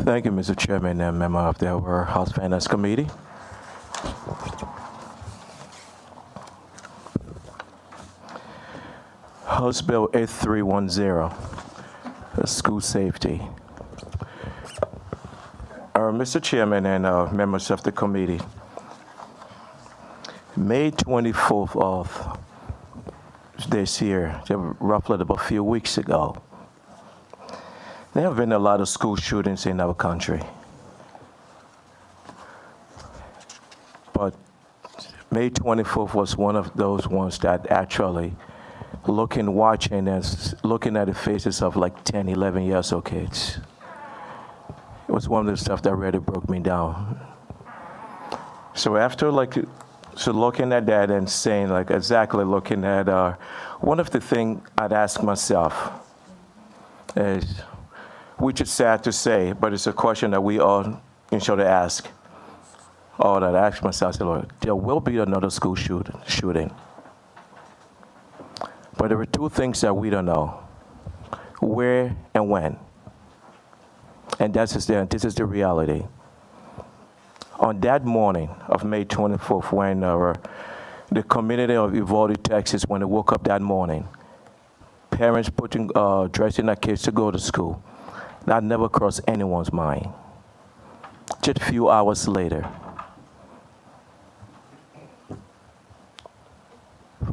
Thank you, Mr. Chairman and member of the House Finance Committee. House Bill 8310, school safety. Mr. Chairman and members of the committee, May 24th of this year, roughly about a few weeks ago, there have been a lot of school shootings in our country. But May 24th was one of those ones that actually watching and looking at the faces of like 10, 11 years old kids. It was one of the stuff that really broke me down. So after looking at that and saying looking at one of the things I'd ask myself is, which is sad to say, but it's a question that we all should ask. Or that I ask myself, Lord, there will be another school shooting. But there are two things that we don't know: where and when. And this is the reality. On that morning of May 24th, when the community of Uvalde, Texas, when they woke up that morning, parents dressing their kids to go to school, that never crossed anyone's mind. Just a few hours later,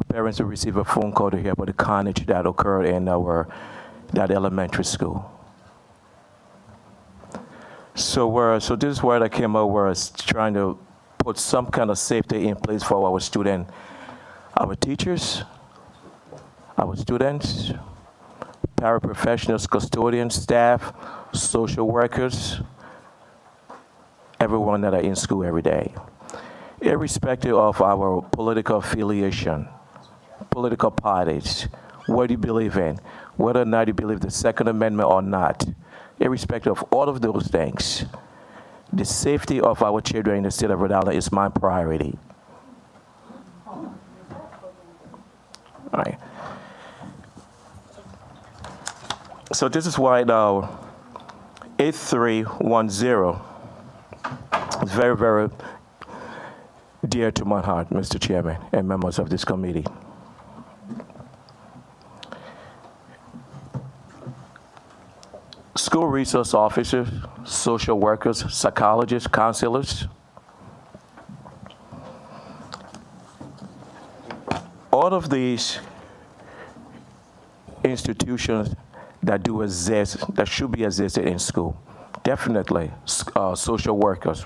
parents will receive a phone call to hear about the carnage that occurred in that elementary school. So this is where I came out, where I was trying to put some kind of safety in place for our students, our teachers, our students, paraprofessionals, custodians, staff, social workers, everyone that are in school every day, irrespective of our political affiliation, political parties, what you believe in, whether or not you believe the Second Amendment or not, irrespective of all of those things, the safety of our children in the state of Rhode Island is my priority. All right. So this is why now 8310 is very, very dear to my heart, Mr. Chairman and members of this committee. School resource officers, social workers, psychologists, counselors, all of these institutions that do exist, that should be existed in school. Definitely, social workers.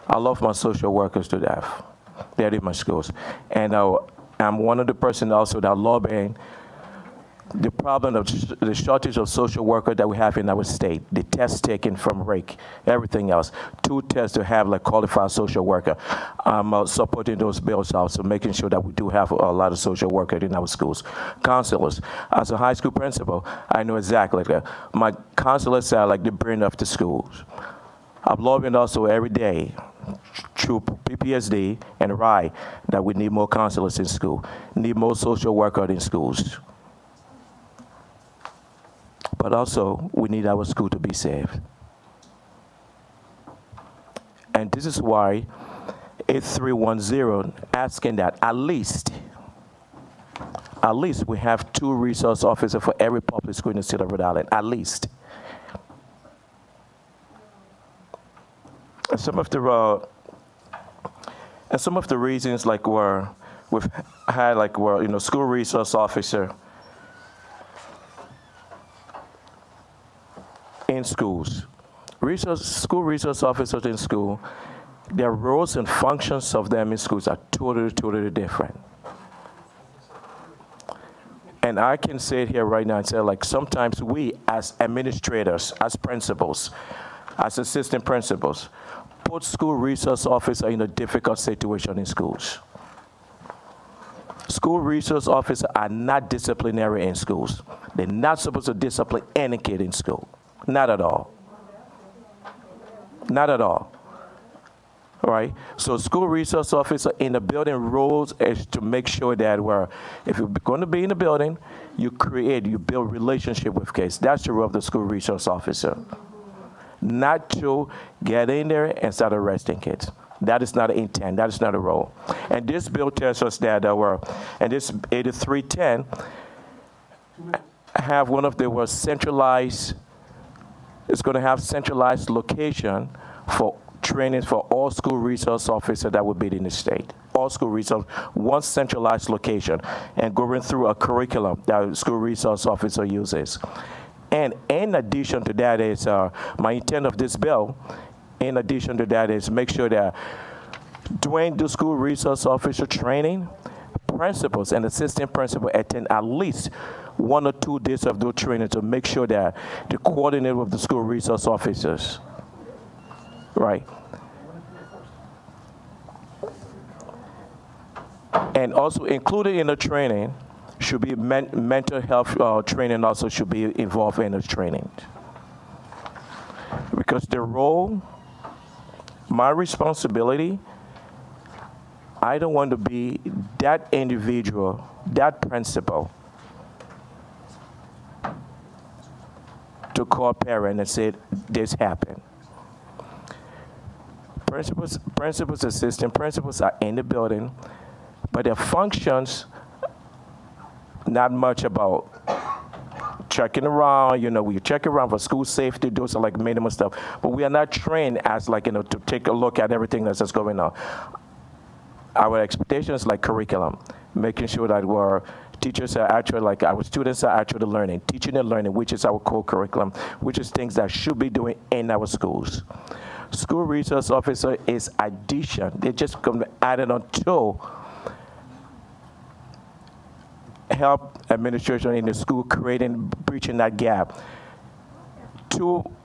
I love my social workers to death. They're in my schools. And I'm one of the persons also that lobbying the problem of the shortage of social workers that we have in our state, the tests taken from RAKE, everything else, 2 tests to have qualified social worker. I'm supporting those bills also, making sure that we do have a lot of social workers in our schools. Counselors. As a high school principal, I know exactly that. My counselors are like the brain of the schools. I'm lobbying also every day through PPSD and RI that we need more counselors in school, need more social workers in schools. But also, we need our school to be safe. And this is why 8310 asking that at least we have 2 resource officers for every public school in the state of Rhode Island, at least. And some of the reasons we've had school resource officer in schools. School resource officers in school, their roles and functions of them in schools are totally different. And I can say it here right now and say, sometimes we as administrators, as principals, as assistant principals, put school resource officers in a difficult situation in schools. School resource officers are not disciplinary in schools. They're not supposed to discipline any kid in school. Not at all. Not at all. All right? So school resource officer in the building roles is to make sure that if you're going to be in the building, you build relationship with kids. That's the role of the school resource officer. not to get in there and start arresting kids. That is not an intent. That is not a role. And this bill tells us that and this 8310 have one of the centralized. It's going to have centralized location for training for all school resource officers that would be in the state. All school resource, one centralized location, and going through a curriculum that school resource officer uses. And in addition to that is my intent of this bill. In addition to that is make sure that during the school resource officer training, principals and assistant principals attend at least 1 or 2 days of those training to make sure that they coordinate with the school resource officers. Right. And also included in the training should be mental health training also should be involved in the training. Because the role, my responsibility, I don't want to be that individual, that principal, to call parent and say this happened. Principals, assistant principals are in the building, but their functions not much about checking around. We check around for school safety. Those are like minimum stuff, but we are not trained as to take a look at everything that's going on. Our expectations like curriculum, making sure that our teachers are actually our students are actually learning, teaching and learning, which is our core curriculum, which is things that should be doing in our schools. School resource officer is addition. They just come added on to help administration in the school breaching that gap.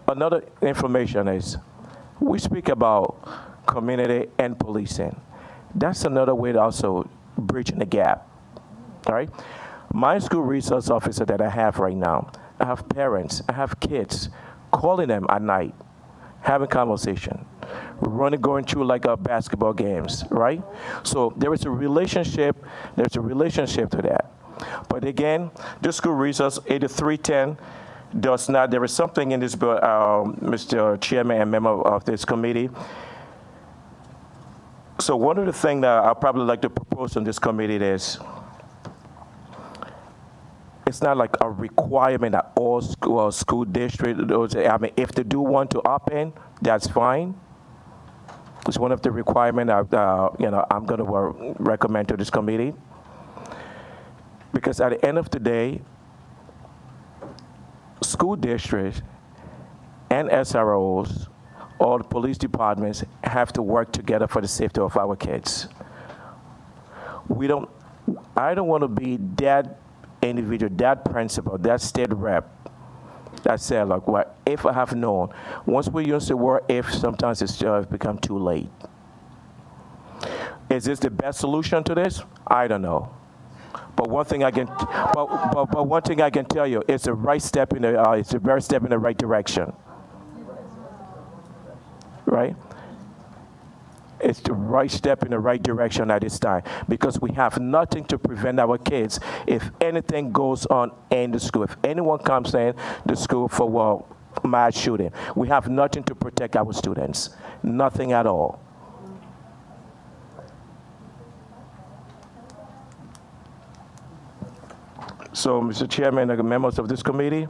Another information is we speak about community and policing. That's another way to also bridging the gap. All right? My school resource officer that I have right now, I have parents, I have kids calling them at night, having conversation, going through basketball games, right? So there is a relationship. There's a relationship to that. But again, the school resource 8310 does not. There is something in this bill, Mr. Chairman and member of this committee. So one of the things that I'd probably like to propose on this committee is, it's not like a requirement that all school districts, if they do want to opt in, that's fine. It's one of the requirements I'm going to recommend to this committee. Because at the end of the day, school districts and SROs, all the police departments have to work together for the safety of our kids. I don't want to be that individual, that principal, that state rep that said, if I have known. Once we use the word if, sometimes it's just become too late. Is this the best solution to this? I don't know. But one thing I can, but one thing I can tell you, it's a right step in the, it's a very step in the right direction. Right? It's the right step in the right direction at this time, because we have nothing to prevent our kids if anything goes on in the school. If anyone comes in the school for mass shooting, we have nothing to protect our students. Nothing at all. So, Mr. Chairman and the members of this committee,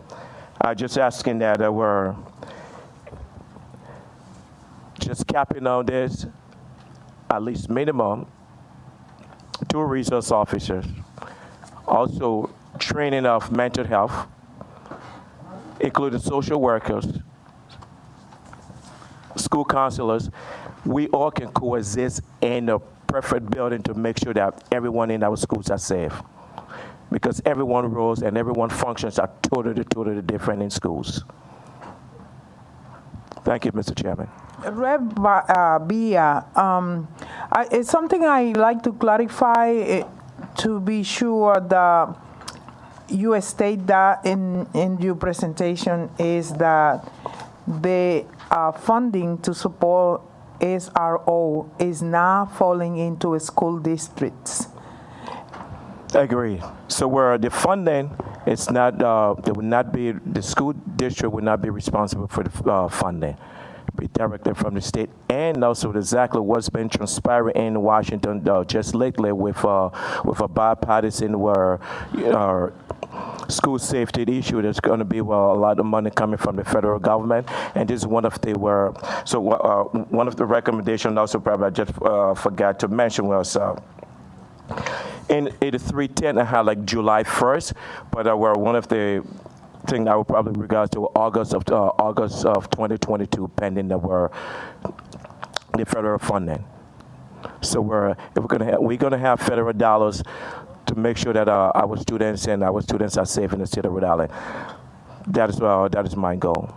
I'm just asking that we're just capping on this, at least minimum, 2 resource officers. Also, training of mental health, including social workers, school counselors. We all can coexist in a perfect building to make sure that everyone in our schools are safe. Because everyone's roles and everyone's functions are totally different in schools. Thank you, Mr. Chairman. Rev. Bia, it's something I like to clarify to be sure that you state that in your presentation is that the funding to support SRO is not falling into school districts. I agree. So where the funding It's not. It would not be the school district would not be responsible for the funding. Be directly from the state, and also exactly what's been transpiring in Washington just lately with a bipartisan where school safety issue. There's going to be a lot of money coming from the federal government, and this is one of the one of the recommendations. Also, probably I just forgot to mention was. In 8310, I had like July 1st, but were one of the things I would probably regard to August of 2022, pending the federal funding. So we're gonna have federal dollars to make sure that our students are safe in the state of Rhode Island. That is my goal.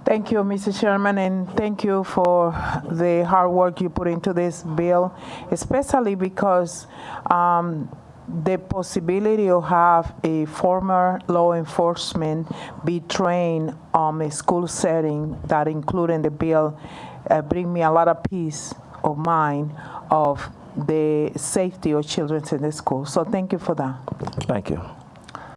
Thank you, Mr. Chairman, and thank you for the hard work you put into this bill, especially because the possibility of have a former law enforcement be trained on a school setting that include in the bill bring me a lot of peace of mind of the safety of children in the school. So thank you for that. Thank you.